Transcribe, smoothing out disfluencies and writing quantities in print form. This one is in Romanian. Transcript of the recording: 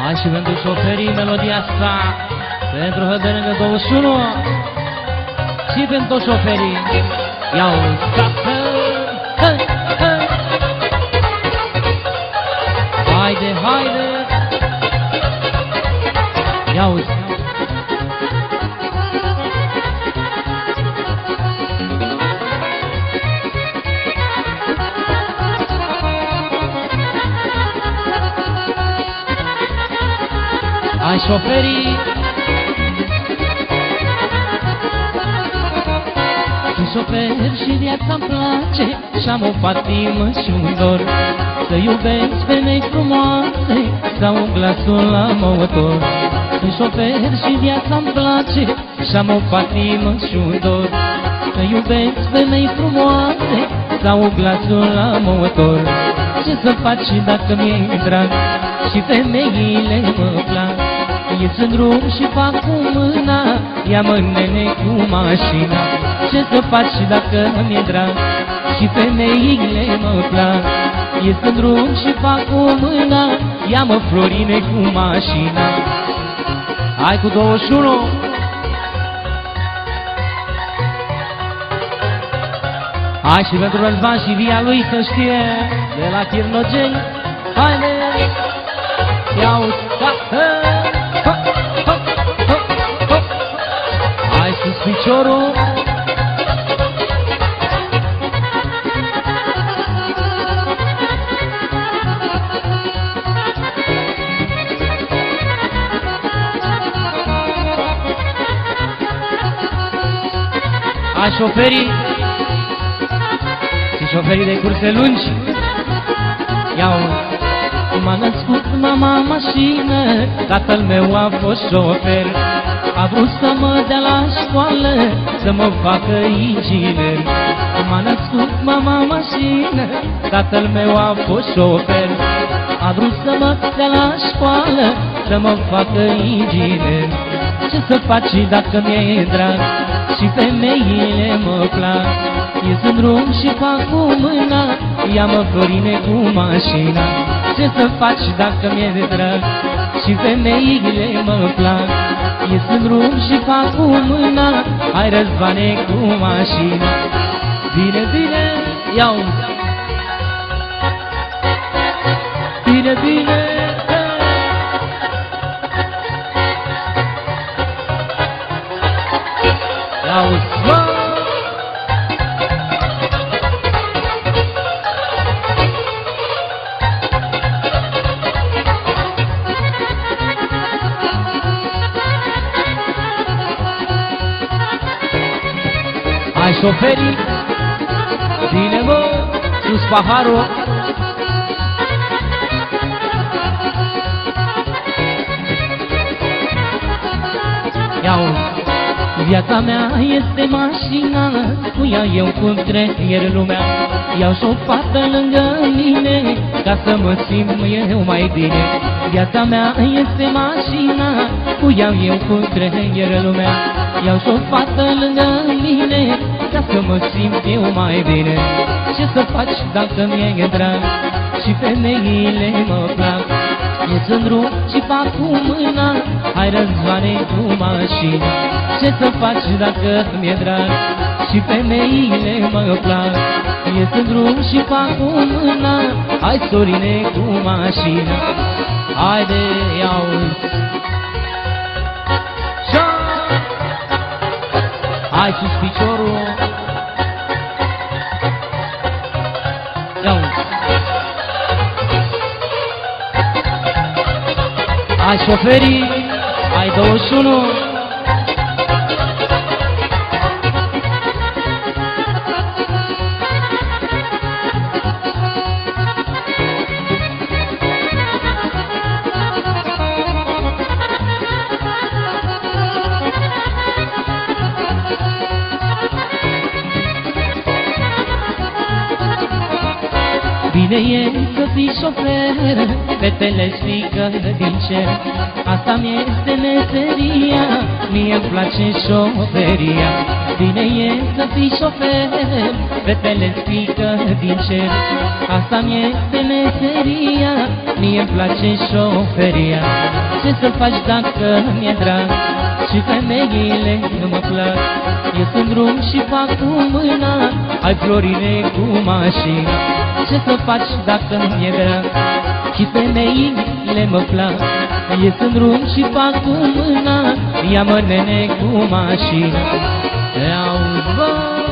Hai și pentru șoferii melodia asta, pentru Hădălângă 21 și pentru toți șoferii. Iau scapă, haide, haide. Ia uzi. Hai șoferii. Sunt șofer și viața-mi place și-am o patimă și un dor, să iubesc femei frumoase sau un glasul la motor. Sunt șofer și viața-mi place și-am o patimă și un dor, să iubesc femei frumoase sau un glasul la motor. Ce să faci dacă mi-e drag și femeile mă plac? Ies în drum și fac cu mâna, ia-mă nene cu mașina. Ce să faci dacă mi-e drag și femeile mă plac? Ies în drum și fac cu mâna, ia-mă Florine cu mașina. Hai cu 21. Hai și pentru Răzvan și via lui să știe, de la Chirnogeni. Haide! Iau scapă! Hai sus piciorul! Hai șoferii și șoferii de curse lungi. Iau! M-a născut mama în mașină, tatăl meu a fost șofer. A vrut să mă dea la școală, să mă facă inginer. M-a născut mama în mașină, tatăl meu a fost șofer. A vrut să mă dea la școală, să mă facă inginer. Ce să faci dacă mi-e drag și femeile mă plac? Ies în drum și fac cu mâna, ia-mă Florine cu mașina. Ce să faci dacă mi-e drag și femeile mă plac? Ies în drum și fac cu mâna, hai Răzvane cu mașina. Bine, bine, iau! Bine, bine! Iau-ți, bă! Hai șoferii, bine mă, sus paharul. Iau, viața mea este mașina, cu ea eu cum trăier lumea. Iau și o fată lângă mine, ca să mă simt eu mai bine. Viața mea este mașina, cu ea eu cum trăier lumea. Iau și o fată lângă mine, ca să mă simt eu mai bine. Ce să faci dacă mi-e drag și femeile mă plac? Ies în drum și fac cu mâna, hai Răzvane cu mașina. Ce să faci dacă mi-e drag și femeile mă plac? Ies în drum și fac cu mâna, hai Sorine cu mașina. Haide, iau-ți! Hai sus piciorul. Iau-ți! Hai șoferii, hai 21. Bine e să fii șofer, fetele strică din cer. Asta mi-este meseria, mie-mi place șoferia. Bine e să fii șofer, fetele strică din cer. Asta mi-este meseria, mie-mi place șoferia. Ce să faci dacă mi-e drag și femeile nu mă plac? Ies în drum și fac cu mâna, ai florile cu mașina. Ce să faci dacă mi-e drag și femeile mă plac? Ies în drum și fac cu mâna, ia-mă nene cu mașina. Te auzi, bă!